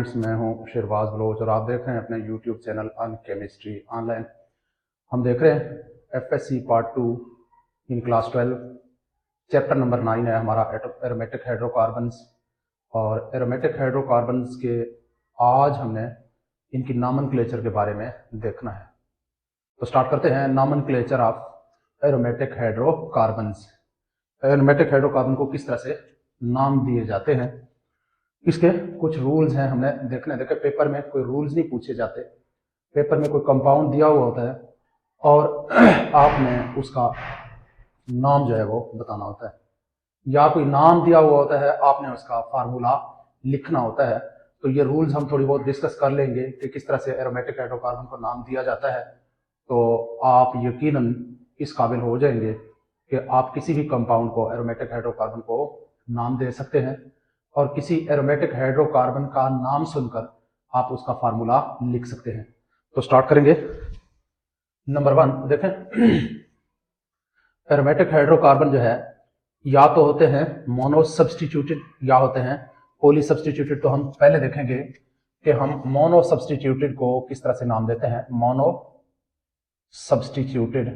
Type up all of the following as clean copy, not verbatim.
Friends, मैं हूं शिरवाज Bloch और आप देख रहे हैं अपने यूट्यूब चैनल अन केमिस्ट्री ऑनलाइन। हम देख रहे हैं FSc part 2 in class 12। Chapter number 9 है हमारा एरोमेटिक हाइड्रोकार्बन्स। और एरोमेटिक हाइड्रोकार्बन्स के आज हमने इनकी नॉमेनक्लेचर के बारे में देखना है। तो स्टार्ट करते हैं nomenclature of aromatic hydrocarbons. Aromatic hydrocarbon को किस तरह से नाम दिए जाते हैं, इसके कुछ रूल्स हैं हमने देखने। देखे पेपर में कोई रूल्स नहीं पूछे जाते। पेपर में कोई कंपाउंड दिया हुआ होता है और आपने उसका नाम जो है वो बताना होता है, या कोई नाम दिया हुआ होता है, आपने उसका फार्मूला लिखना होता है। तो ये रूल्स हम थोड़ी बहुत डिस्कस कर लेंगे कि किस तरह से एरोमेटिक हाइड्रोकार्बन को नाम दिया जाता है। तो आप यकीनन इस काबिल हो जाएंगे कि आप किसी भी कंपाउंड को, एरोमेटिक हाइड्रोकार्बन को नाम दे सकते हैं और किसी एरोमेटिक हाइड्रोकार्बन का नाम सुनकर आप उसका फार्मूला लिख सकते हैं। तो स्टार्ट करेंगे। नंबर 1 देखें, एरोमेटिक हाइड्रोकार्बन जो है या तो होते हैं मोनो सब्सटीट्यूटेड या होते हैं पॉली सब्सटीट्यूटेड। तो हम पहले देखेंगे कि हम मोनो सब्सटीट्यूटेड को किस तरह से नाम देते हैं। मोनो सब्सटीट्यूटेड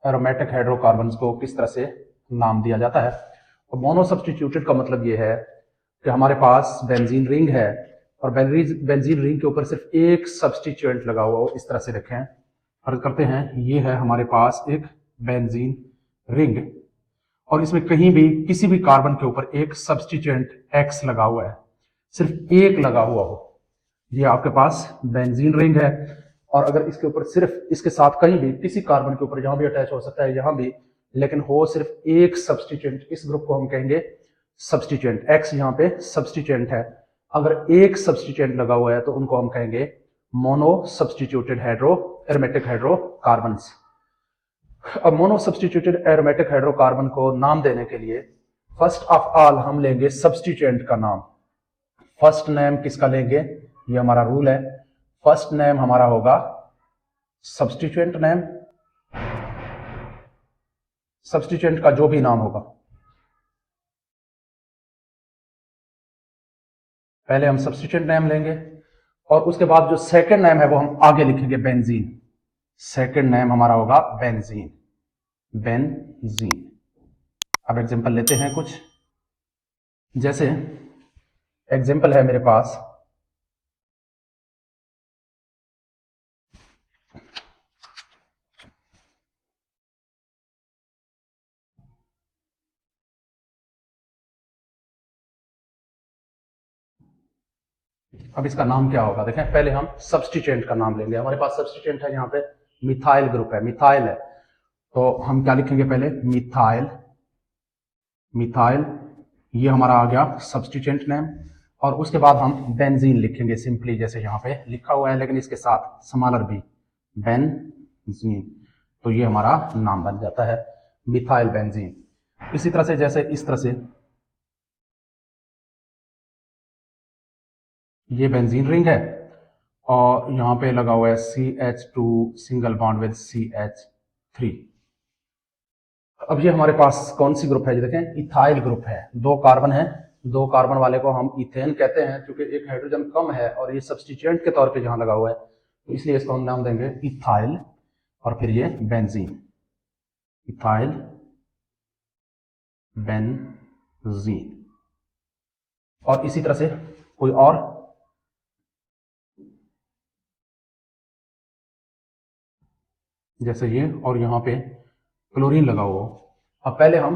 एरोमेटिक हाइड्रोकार्बन्स को किस तरह से नाम दिया जाता है। तो मोनो सब्सटीट्यूटेड का मतलब ये है कि हमारे पास बेंजीन रिंग है और बेंजीन रिंग के ऊपर सिर्फ एक सब्सटीट्यूएंट लगा हुआ हो। इस तरह से रखें, फर्ज करते हैं ये है हमारे पास एक बेंजीन रिंग और इसमें कहीं भी किसी भी कार्बन के ऊपर एक सब्सटीट्यूएंट एक्स लगा हुआ है, सिर्फ एक लगा हुआ हो। ये आपके पास बेंजीन रिंग है और अगर इसके ऊपर सिर्फ, इसके साथ कहीं भी किसी कार्बन के ऊपर, यहां भी अटैच हो सकता है, यहां भी, लेकिन हो सिर्फ एक सब्सटीट्यूएंट, इस ग्रुप को हम कहेंगे सब्सटीट्यूएंट। एक्स यहाँ पे सब्सटीट्यूएंट है। अगर एक सब्सटीट्यूएंट लगा हुआ है तो उनको हम कहेंगे मोनो सब्सटीट्यूटेड एरोमेटिक हाइड्रोकार्बन्स। अब मोनो सब्सटीट्यूटेड एरोमेटिक हाइड्रोकार्बन को नाम देने के लिए फर्स्ट ऑफ ऑल हम लेंगे सब्सटीट्यूएंट का नाम। फर्स्ट नेम किसका लेंगे, ये हमारा रूल है। फर्स्ट नेम हमारा होगा सब्सटीट्यूएंट नेम, सब्सटीट्यूएंट का जो भी नाम होगा। पहले हम सब्सटीट्यूएंट नेम लेंगे और उसके बाद जो सेकंड नेम है वो हम आगे लिखेंगे बेंजीन। सेकंड नेम हमारा होगा बेंजीन, बेंजीन। अब एग्जांपल लेते हैं कुछ। जैसे एग्जांपल है मेरे पास अब इसका नाम क्या होगा देखें। पहले हम सब्सटीट्यूएंट का नाम लेंगे। हमारे पास सब्सटीट्यूएंट है, यहाँ पे मिथाइल ग्रुप है, मिथाइल है। तो हम क्या लिखेंगे, पहले मिथाइल, मिथाइल ये हमारा आ गया सब्सटीट्यूएंट नेम। और उसके बाद हम बेंजीन लिखेंगे सिंपली, जैसे यहाँ पे लिखा हुआ है, लेकिन इसके साथ स्मॉलर बी, बेंजीन। तो ये हमारा नाम बन जाता है मिथाइल बेंजीन। इसी तरह से, जैसे इस तरह से ये बेंजीन रिंग है और यहाँ पे लगा हुआ है CH2 single bond with CH3। अब ये हमारे पास कौन सी ग्रुप है, ये देखें इथाइल ग्रुप है। दो कार्बन है, दो कार्बन वाले को हम इथेन कहते हैं क्योंकि एक हाइड्रोजन कम है और ये सब्सटीट्यूएंट के तौर पे यहाँ लगा हुआ है, तो इसलिए इसको हम नाम देंगे इथाइल और फिर ये बेंजीन, इथाइल बेंजीन। और इसी तरह से कोई और, जैसे ये, और यहाँ पे क्लोरीन लगा हुआ। अब पहले हम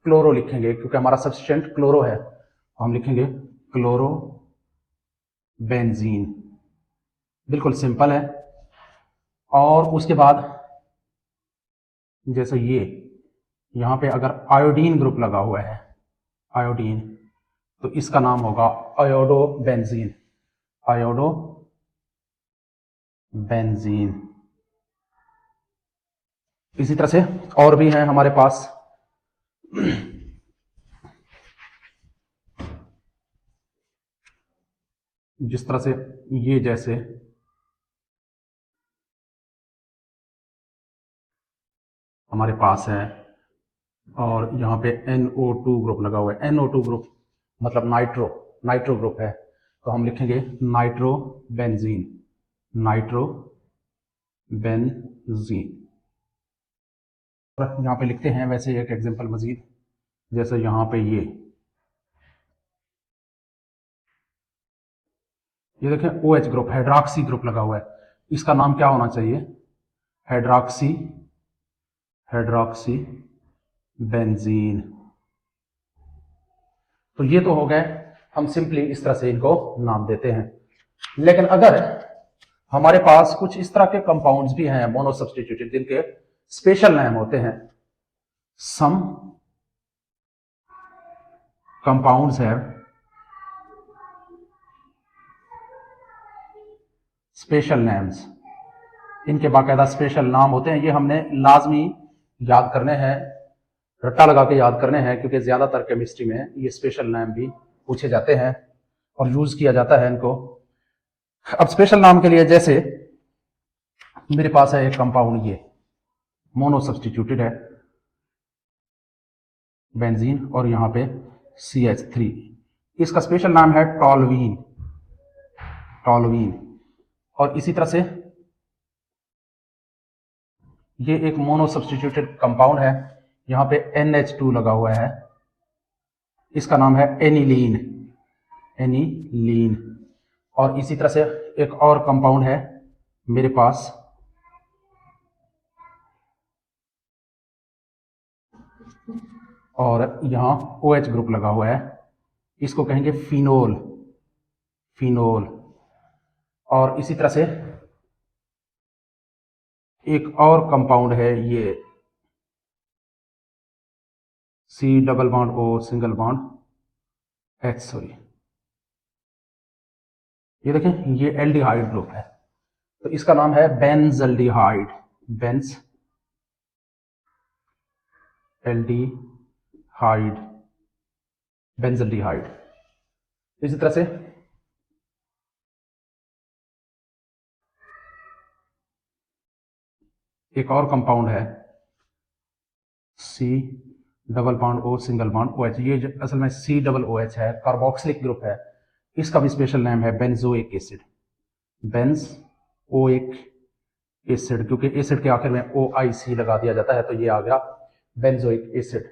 क्लोरो लिखेंगे क्योंकि हमारा सब्सटीट्यूएंट क्लोरो है, तो हम लिखेंगे क्लोरो बेंजीन, बिल्कुल सिंपल है। और उसके बाद जैसे ये यहाँ पे अगर आयोडीन ग्रुप लगा हुआ है, आयोडीन, तो इसका नाम होगा आयोडो बेंजीन, आयोडो बेंजीन। इसी तरह से और भी हैं हमारे पास। जिस तरह से ये, जैसे हमारे पास है और यहाँ पे NO2 ग्रुप लगा हुआ है। NO2 ग्रुप मतलब नाइट्रो ग्रुप है, तो हम लिखेंगे नाइट्रोबेंजीन, नाइट्रोबेंजीन। यहाँ पे लिखते हैं वैसे एक एग्जांपल मजीद, जैसे यहाँ पे ये देखें OH ग्रुप, हाइड्रॉक्सी ग्रुप लगा हुआ है, इसका नाम क्या होना चाहिए? Hydroxy benzene. तो ये तो हो गए, हम सिंपली इस तरह से इनको नाम देते हैं। लेकिन अगर हमारे पास कुछ इस तरह के कंपाउंड्स भी हैं मोनो सब्स्टिट्यूटेड जिनके स्पेशल नेम होते हैं, सम कंपाउंड्स हैव स्पेशल नेम्स, इनके बाकायदा स्पेशल नाम होते हैं। ये हमने लाजमी याद करने हैं, रट्टा लगा के याद करने हैं, क्योंकि ज्यादातर केमिस्ट्री में ये स्पेशल नेम भी पूछे जाते हैं और यूज किया जाता है इनको। अब स्पेशल नाम के लिए, जैसे मेरे पास है एक कंपाउंड, ये मोनो सब्स्टिट्यूटेड है बेंजीन, और यहां पे CH3, इसका स्पेशल नाम है टॉलवीन। और इसी तरह से ये एक मोनो सब्स्टिट्यूटेड कंपाउंड है, यहां पे NH2 लगा हुआ है, इसका नाम है एनिलीन। और इसी तरह से एक और कंपाउंड है मेरे पास, और यहां OH ग्रुप लगा हुआ है, इसको कहेंगे फिनोल। और इसी तरह से एक और कंपाउंड है, ये C double bond O single bond H, sorry, ये देखें, ये एल्डिहाइड ग्रुप है, तो इसका नाम है बेंजल्डिहाइड। बेंजल्डिहाइड। इसी तरह से एक और कंपाउंड है C double bond O single bond OH, ये असल में C डबल OH है, कार्बोक्सिलिक ग्रुप है, इसका भी स्पेशल नेम है बेंजोइक एसिड। क्योंकि एसिड के आखिर में OIC लगा दिया जाता है, तो ये आ गया बेंजोइक एसिड।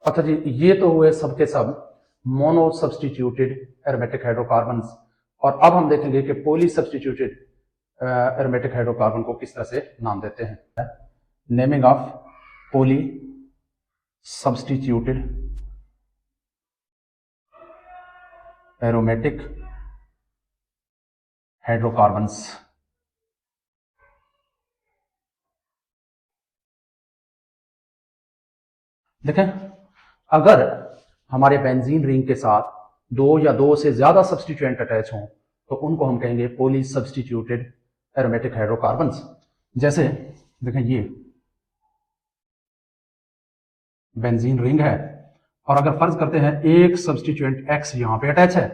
अच्छा जी, ये तो हुए सबके सब मोनो सब्स्टिट्यूटेड एरोमेटिक हाइड्रोकार्बन्स, और अब हम देखेंगे कि पॉली सब्स्टिट्यूटेड एरोमेटिक हाइड्रोकार्बन को किस तरह से नाम देते हैं। Naming of poly substituted aromatic hydrocarbons. देखें, अगर हमारे बेंजीन रिंग के साथ दो या दो से ज्यादा सब्स्टिट्यूएंट अटैच हों तो उनको हम कहेंगे पॉली सब्स्टिट्यूटेड एरोमेटिक हाइड्रोकार्बन्स। जैसे देखें, ये बेंजीन रिंग है, और अगर फर्ज करते हैं एक सब्स्टिट्यूएंट X यहां पे अटैच है,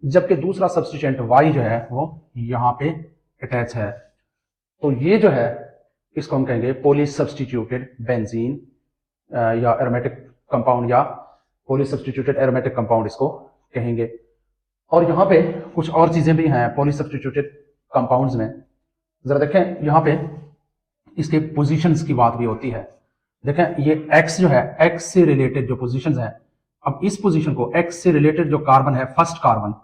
जबकि दूसरा सब्स्टिट्यूएंट Y जो है वो यहां पे अटैच है, तो ये जो है इसको हम कहेंगे पॉली सब्स्टिट्यूटेड बेंजीन या एरोमेटिक कंपाउंड, या पॉली सब्स्टिट्यूटेड एरोमेटिक कंपाउंड इसको कहेंगे। और यहाँ पे कुछ और चीजें भी हैं पॉली सब्स्टिट्यूटेड कंपाउंड्स में, जरा देखें, यहाँ पे इसके पोजीशंस की बात भी होती है। देखें, ये X जो है, X से रिलेटेड जो पोजीशंस हैं, अब इस पोजीशन को, X से रिलेटेड जो कार्बन है, फर्स्ट कार्बन,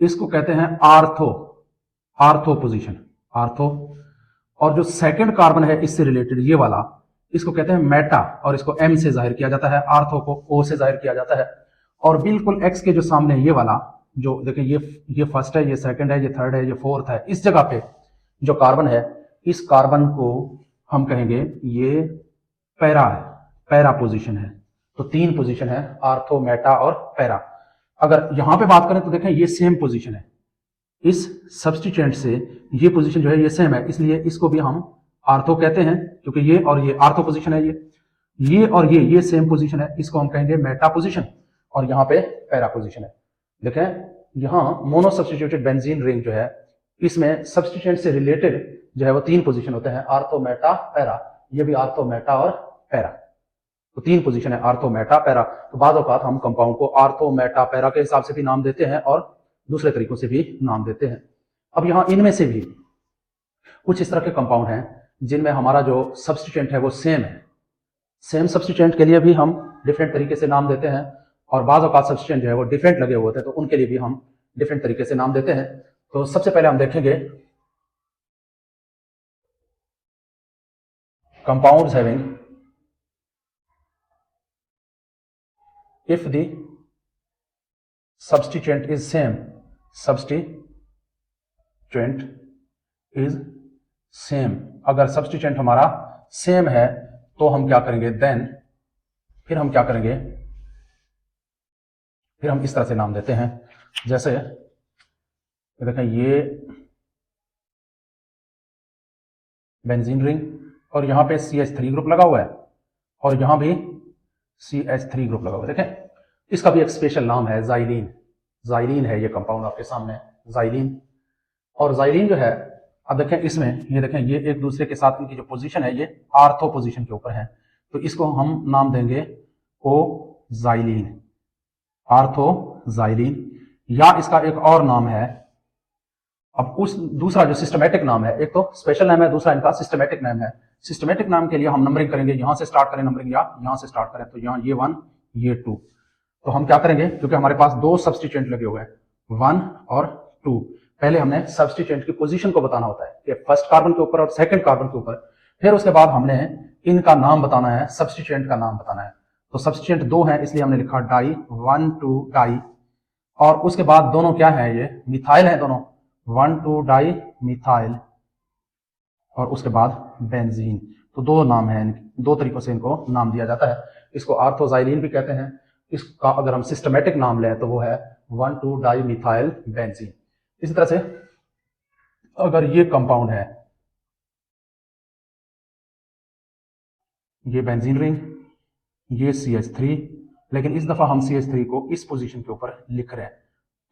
इसको कहते हैं आर्थो पोजीशन, आर्थो। और जो सेकंड कार्बन है इससे रिलेटेड, ये वाला, इसको कहते हैं मेटा, और इसको M से जाहिर किया जाता है, आर्थो को O से जाहिर किया जाता है। और बिल्कुल X के जो सामने ये वाला, जो देखें, ये फर्स्ट है, ये सेकंड है, ये थर्ड है, ये फोर्थ है, इस जगह पे जो कार्बन है, इस कार्बन को हम कहेंगे ये पैरा है, पैरा पोजीशन है। तो तीन पोजीशन है, आर्थो, मेटा और पैरा। अगर यहां पे बात करें तो देखें, ये सेम पोजीशन है, इस सब्स्टिट्यूएंट से ये पोजीशन जो है ये सेम है, इसलिए इसको भी हम आर्थो कहते हैं, क्योंकि ये और ये आर्थो पोजीशन है, ये और ये सेम पोजीशन है, इसको हम कहेंगे मेटा पोजीशन, और यहाँ पे पैरा पोजीशन है। देखें, यहाँ मोनो सब्स्टिट्यूटेड बेंजीन रिंग जो है, इसमें सब्स्टिट्यूएंट से रिलेटेड जो है वो तीन पोजीशन होते हैं, आर्थो, मेटा, पैरा। ये भी आर्थो, मेटा और पैरा। तो 3 पोजीशन है, आर्थो, मेटा, पैरा। तो बाद औकात हम कंपाउंड को आर्थो, मेटा, पैरा के हिसाब से भी नाम देते हैं और दूसरे तरीकों से भी नाम देते हैं। अब यहाँ इनमें से भी कुछ इस तरह के कंपाउंड हैं जिनमें हमारा जो सब्स्टिट्यूएंट है वो सेम है। सेम सब्स्टिट्यूएंट के लिए भी हम डिफरेंट तरीके से नाम देते हैं और बाद औकात सब्स्टिट्यूएंट जो है वो डिफरेंट लगे हुए होते हैं, तो उनके लिए भी हम डिफरेंट तरीके से नाम देते हैं। तो सबसे पहले हम देखेंगे compounds having if the substituent is same, substituent is same, अगर substituent हमारा सेम है तो हम क्या करेंगे, देन फिर हम क्या करेंगे, फिर हम इस तरह से नाम देते हैं। जैसे देखें ये बेंजीन रिंग और यहां पे CH3 ग्रुप लगा हुआ है और यहां भी CH3 ग्रुप लगा हुआ है। देखें इसका भी एक स्पेशल नाम है ज़ाइलीन। ज़ाइलीन है ये कंपाउंड आपके सामने, ज़ाइलीन। और ज़ाइलीन जो है, अब देखें इसमें ये देखें ये एक दूसरे के साथ इनकी जो पोजीशन है ये आर्थो पोजीशन के ऊपर है, तो इसको हम नाम देंगे ओ ज़ाइलीन, आर्थो ज़ाइलीन। या इसका एक और नाम है, अब उस दूसरा जो सिस्टमेटिक नाम है, एक तो स्पेशल नाम है, दूसरा इनका सिस्टमेटिक नाम है। सिस्टमेटिक नाम के लिए हम नंबरिंग करेंगे, यहां से स्टार्ट करें नंबरिंग या यहां से स्टार्ट करें, तो यहाँ ये 1 ये 2। तो हम क्या करेंगे, क्योंकि हमारे पास 2 सब्स्टिट्यूएंट लगे हुए हैं 1 और 2, पहले हमने सब्स्टिट्यूएंट की पोजीशन को बताना होता है कि फर्स्ट कार्बन के ऊपर और सेकंड कार्बन के ऊपर, फिर उसके बाद हमने इनका नाम बताना है, सब्स्टिट्यूएंट का नाम बताना है। तो सब्स्टिट्यूएंट 2 है इसलिए हमने लिखा डाई, 1 2 डाई, और उसके बाद दोनों क्या है, ये मिथाइल है दोनों, 1 2 डाई मिथाइल, और उसके बाद बेंजीन। तो 2 नाम है, 2 तरीकों से इनको नाम दिया जाता है। इसको आर्थोजाइलिन भी कहते हैं। इसका अगर हम सिस्टमेटिक नाम लें तो वो है 1 2 डाई मिथाइल बेंजीन। इसी तरह से अगर ये कंपाउंड है, ये बेंजीन रिंग, ये CH3, लेकिन इस दफा हम CH3 को इस पोजीशन के ऊपर लिख रहे हैं,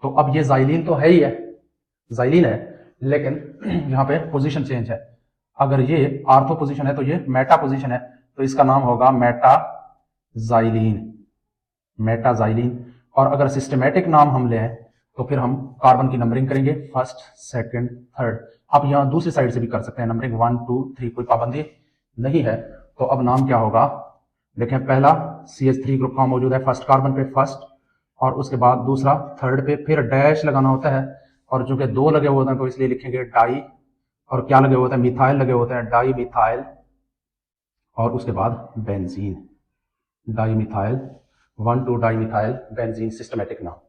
तो अब ये ज़ाइलीन तो है ही है, ज़ाइलीन है, लेकिन यहाँ पे पोजीशन चेंज है। अगर ये आर्थो पोजीशन है तो ये मेटा पोजीशन है, तो इसका नाम होगा मेटाजाइलीन, मेटाजाइलीन। और अगर सिस्टमेटिक नाम हम लें तो फिर हम कार्बन की नंबरिंग करेंगे, फर्स्ट सेकंड थर्ड। आप यहाँ दूसरी साइड से भी कर सकते हैं नंबरिंग, 1 2 3, कोई पाबंदी नहीं है। तो अब नाम क्या होगा, देखें पहला CH3 ग्रुप का मौजूद है फर्स्ट कार्बन पे, फर्स्ट, और उसके बाद दूसरा थर्ड पे, फिर डैश लगाना होता है, और चूंकि 2 लगे हुए होते हैं तो इसलिए लिखेंगे डाई, और क्या लगे होते हैं, मिथाइल लगे होते हैं, डाई मिथाइल, और उसके बाद benzene, di methyl, 1 2 di methyl benzene, systematic नाम।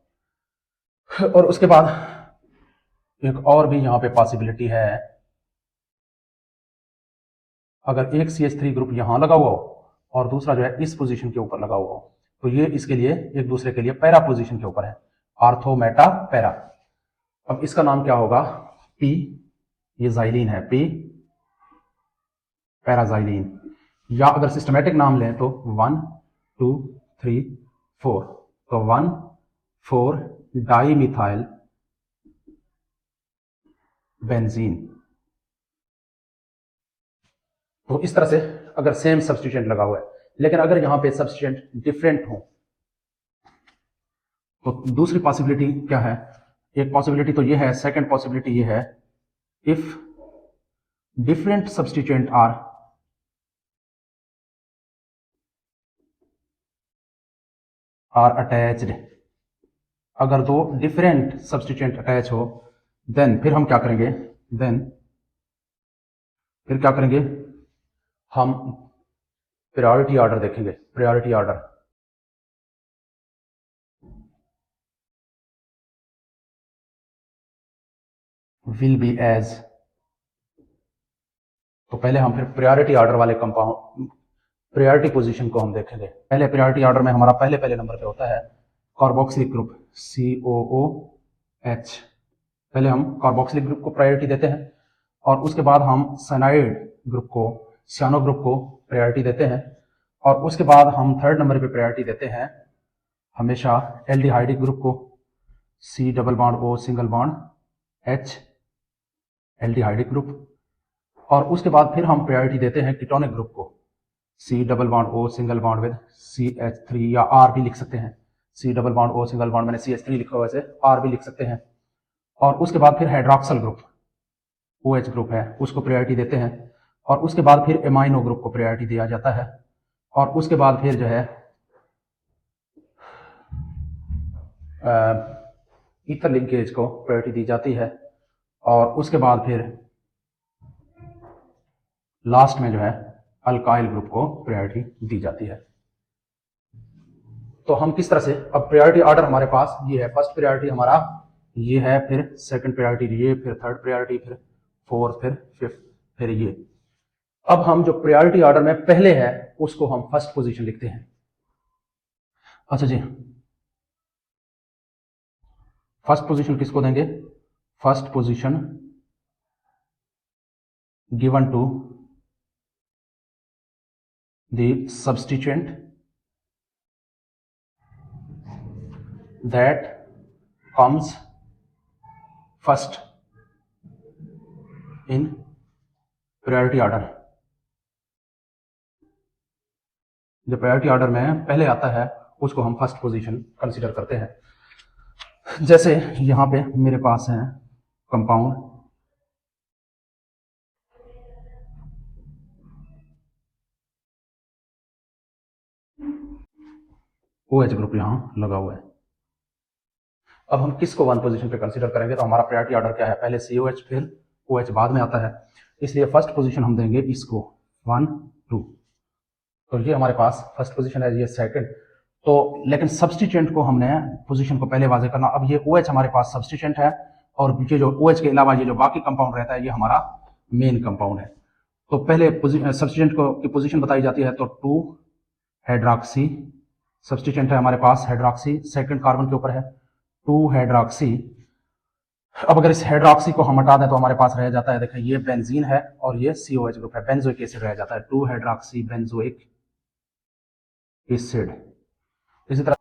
और उसके बाद एक और भी यहाँ पे पॉसिबिलिटी है, अगर एक CH3 ग्रुप यहाँ लगा हुआ हो और दूसरा जो है इस पोजीशन के ऊपर लगा हुआ हो, तो ये इसके लिए एक दूसरे के लिए पैरा पोजीशन के ऊपर है, आर्थो मेटा पैरा। अब इसका नाम क्या होगा, P, ये ज़ाइलीन है, P पैराज़ाइलीन। या अगर सिस्टमेटिक नाम लें तो 1 2 3 4, तो 1 4 डाई मिथाइल बेंजीन। तो इस तरह से अगर सेम सब्स्टिट्यूएंट लगा हुआ है, लेकिन अगर यहां पे सब्स्टिट्यूएंट डिफरेंट हो तो दूसरी पॉसिबिलिटी क्या है, एक पॉसिबिलिटी तो ये है, सेकंड पॉसिबिलिटी ये है, if different substituent are attached, अगर 2 डिफरेंट सब्स्टिट्यूएंट अटैच हो, देन फिर हम क्या करेंगे, फिर क्या करेंगे, हम प्रायोरिटी ऑर्डर देखेंगे, priority order. Will be as, तो पहले हम फिर प्रायोरिटी ऑर्डर वाले कंपाउंड, प्रायोरिटी पोजीशन को हम देखेंगे। पहले प्रायोरिटी ऑर्डर में हमारा पहले नंबर पे होता है कार्बोक्सिलिक ग्रुप, COOH। पहले हम कार्बोक्सिलिक ग्रुप को प्रायोरिटी देते हैं, और उसके बाद हम साइनाइड ग्रुप को, सियानो ग्रुप को प्रायोरिटी देते हैं, और उसके बाद हम थर्ड नंबर पे प्रायोरिटी देते हैं हमेशा एल्डिहाइडिक ग्रुप को, C double bond O single bond H, aldehydic group. और उसके बाद फिर हम प्रायोरिटी देते हैं कीटोनिक ग्रुप को, C double bond O single bond with CH3 या R भी लिख सकते हैं। C double bond O single bond, मैंने CH3 लिखा हुआ है, R भी लिख सकते हैं। और उसके बाद फिर हाइड्रॉक्सल ग्रुप OH ग्रुप है उसको प्रायोरिटी देते हैं, और उसके बाद फिर एमाइनो ग्रुप को प्रायोरिटी दिया जाता है, और उसके बाद फिर जो है ईथर लिंकेज को प्रायोरिटी दी जाती है, और उसके बाद फिर लास्ट में जो है अल्काइल ग्रुप को प्रायोरिटी दी जाती है। तो हम किस तरह से, अब प्रायोरिटी ऑर्डर हमारे पास ये है, फर्स्ट प्रायोरिटी हमारा ये है, फिर सेकंड प्रायोरिटी ये, फिर थर्ड प्रायोरिटी, फिर फोर्थ, फिर फिफ्थ, फिर ये। अब हम जो प्रायोरिटी ऑर्डर में पहले है उसको हम फर्स्ट पोजीशन लिखते हैं। अच्छा जी, फर्स्ट पोजीशन किसको देंगे? First position given to the substituent that comes first in priority order. जो प्रायोरिटी ऑर्डर में पहले आता है उसको हम फर्स्ट पोजीशन कंसीडर करते हैं। जैसे यहां पे मेरे पास है कंपाउंड OH ग्रुप यहां लगा हुआ है। अब हम किसको वन पोजीशन पे कंसीडर करेंगे? तो हमारा प्रायोरिटी ऑर्डर क्या है? पहले COH फिर OH बाद में आता है, इसलिए फर्स्ट पोजीशन हम देंगे इसको 1 2। तो ये हमारे पास फर्स्ट पोजीशन है, ये सेकंड। तो लेकिन सब्स्टिट्यूएंट को हमने पोजीशन को पहले वाजे करना। अब ये OH हमारे पास सब्स्टिट्यूएंट है, और ये जो OH के अलावा ये जो बाकी कंपाउंड रहता है ये हमारा मेन कंपाउंड है। तो पहले सब्स्टिट्यूएंट को की पोजीशन बताई जाती है, तो 2 हाइड्रॉक्सी, सब्स्टिट्यूएंट है हमारे पास हाइड्रॉक्सी, सेकंड कार्बन के ऊपर है 2 हाइड्रॉक्सी। अब अगर इस हाइड्रॉक्सी को हम हटा दें तो हमारे पास रह जाता है, देखिए ये बेंजीन है और ये COH ग्रुप है, बेंजोइक एसिड रह जाता है, 2 हाइड्रॉक्सी बेंजोइक एसिड। इसी तरह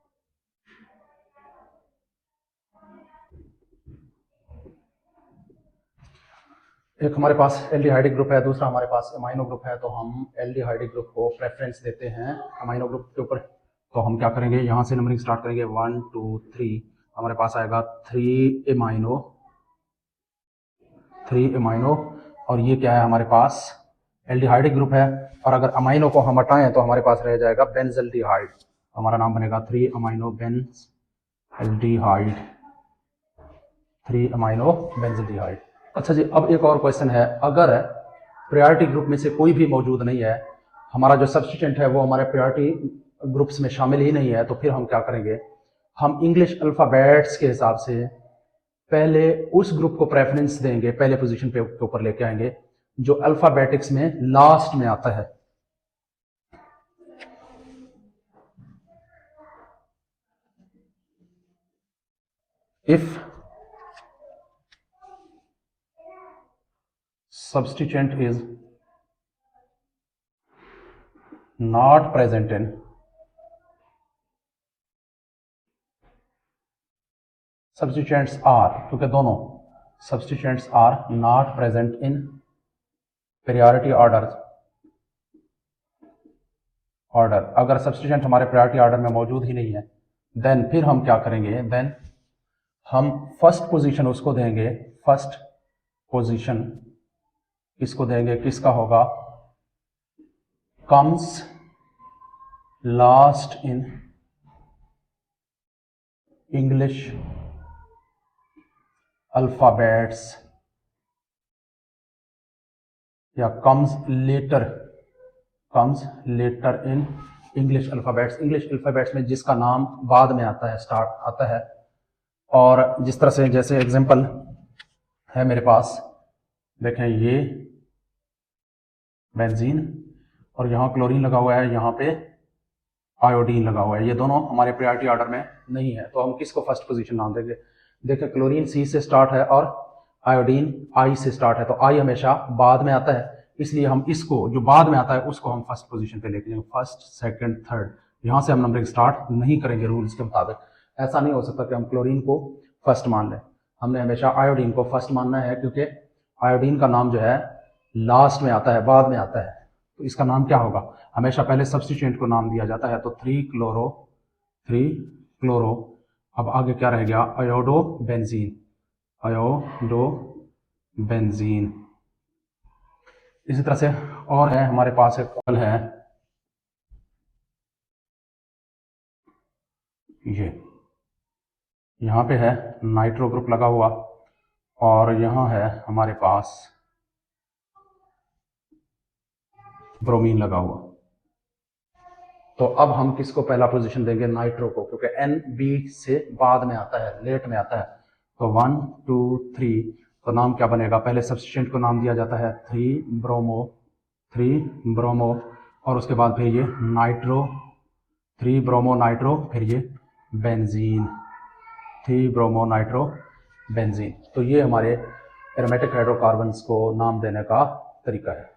एक हमारे पास एल्डिहाइडिक ग्रुप है, दूसरा हमारे पास अमाइनो ग्रुप है। तो हम एल्डिहाइडिक ग्रुप को प्रेफरेंस देते हैं अमाइनो ग्रुप के ऊपर। तो हम क्या करेंगे, यहां से नंबरिंग स्टार्ट करेंगे 1 2 3, हमारे पास आएगा 3 अमाइनो, और ये क्या है हमारे पास एल्डिहाइडिक ग्रुप है। और अगर अमाइनो को हम हटाएं तो हमारे पास रह जाएगा बेंजल्डिहाइड, हमारा नाम बनेगा 3 अमाइनो बेंजल्डिहाइड, 3 अमाइनो बेंजल्डिहाइड। अच्छा जी, अब एक और क्वेश्चन है, अगर प्रायोरिटी ग्रुप में से कोई भी मौजूद नहीं है, हमारा जो सब्स्टिट्यूएंट है वो हमारे प्रायोरिटी ग्रुप्स में शामिल ही नहीं है, तो फिर हम क्या करेंगे, हम इंग्लिश अल्फाबेट्स के हिसाब से पहले उस ग्रुप को प्रेफरेंस देंगे, पहले पोजीशन पे के ऊपर लेके आएंगे जो अल्फाबेटिक्स में लास्ट में आता है। If substituent is not present in substituents are, क्योंकि दोनों substituents are not present in priority order, अगर सब्स्टिट्यूएंट हमारे प्रायोरिटी ऑर्डर में मौजूद ही नहीं है, देन फिर हम क्या करेंगे, देन हम फर्स्ट पोजीशन उसको देंगे, फर्स्ट पोजीशन किसको देंगे, किसका होगा, comes last in English alphabets, या comes letter in English alphabets. English alphabets में जिसका नाम बाद में आता है, स्टार्ट आता है। और जिस तरह से, जैसे एग्जांपल है मेरे पास, देखें ये बेंजीन और यहाँ क्लोरीन लगा हुआ है, यहाँ पे आयोडीन लगा हुआ है, ये दोनों हमारे प्रायोरिटी ऑर्डर में नहीं है, तो हम किसको फर्स्ट पोजीशन नाम देंगे। देखें क्लोरीन C से स्टार्ट है और आयोडीन I से स्टार्ट है, तो I हमेशा बाद में आता है, इसलिए हम इसको जो बाद में आता है उसको हम फर्स्ट पोजीशन पे लेके जाएंगे, फर्स्ट सेकंड थर्ड। यहाँ से हम नंबरिंग स्टार्ट नहीं करेंगे रूल्स के मुताबिक, ऐसा नहीं हो सकता कि हम क्लोरीन को फर्स्ट मान लें, हमने हमेशा आयोडीन को फर्स्ट मानना है, क्योंकि आयोडीन का नाम जो है लास्ट में आता है, बाद में आता है। तो इसका नाम क्या होगा? हमेशा पहले सब्स्टिट्यूएंट को नाम दिया जाता है, तो 3 क्लोरो। अब आगे क्या रह गया? अयोडोबेंजीन। इसी तरह से और है हमारे पास एक कल है ये, यहाँ पे है नाइट्रो ग्रुप लगा हुआ और यहाँ है हमारे पास ब्रोमीन लगा हुआ। तो अब हम किसको पहला पोजीशन देंगे? नाइट्रो को, क्योंकि एन बी से बाद में आता है, लेट में आता है। तो 1 2 3, तो नाम क्या बनेगा? पहले सब्स्टिट्यूएंट को नाम दिया जाता है 3 ब्रोमो, और उसके बाद फिर ये नाइट्रो, 3 ब्रोमो नाइट्रो, फिर ये बेंजीन, 3 ब्रोमो नाइट्रो बेंजीन। तो ये हमारे एरोमेटिक हाइड्रोकार्बन्स को नाम देने का तरीका है।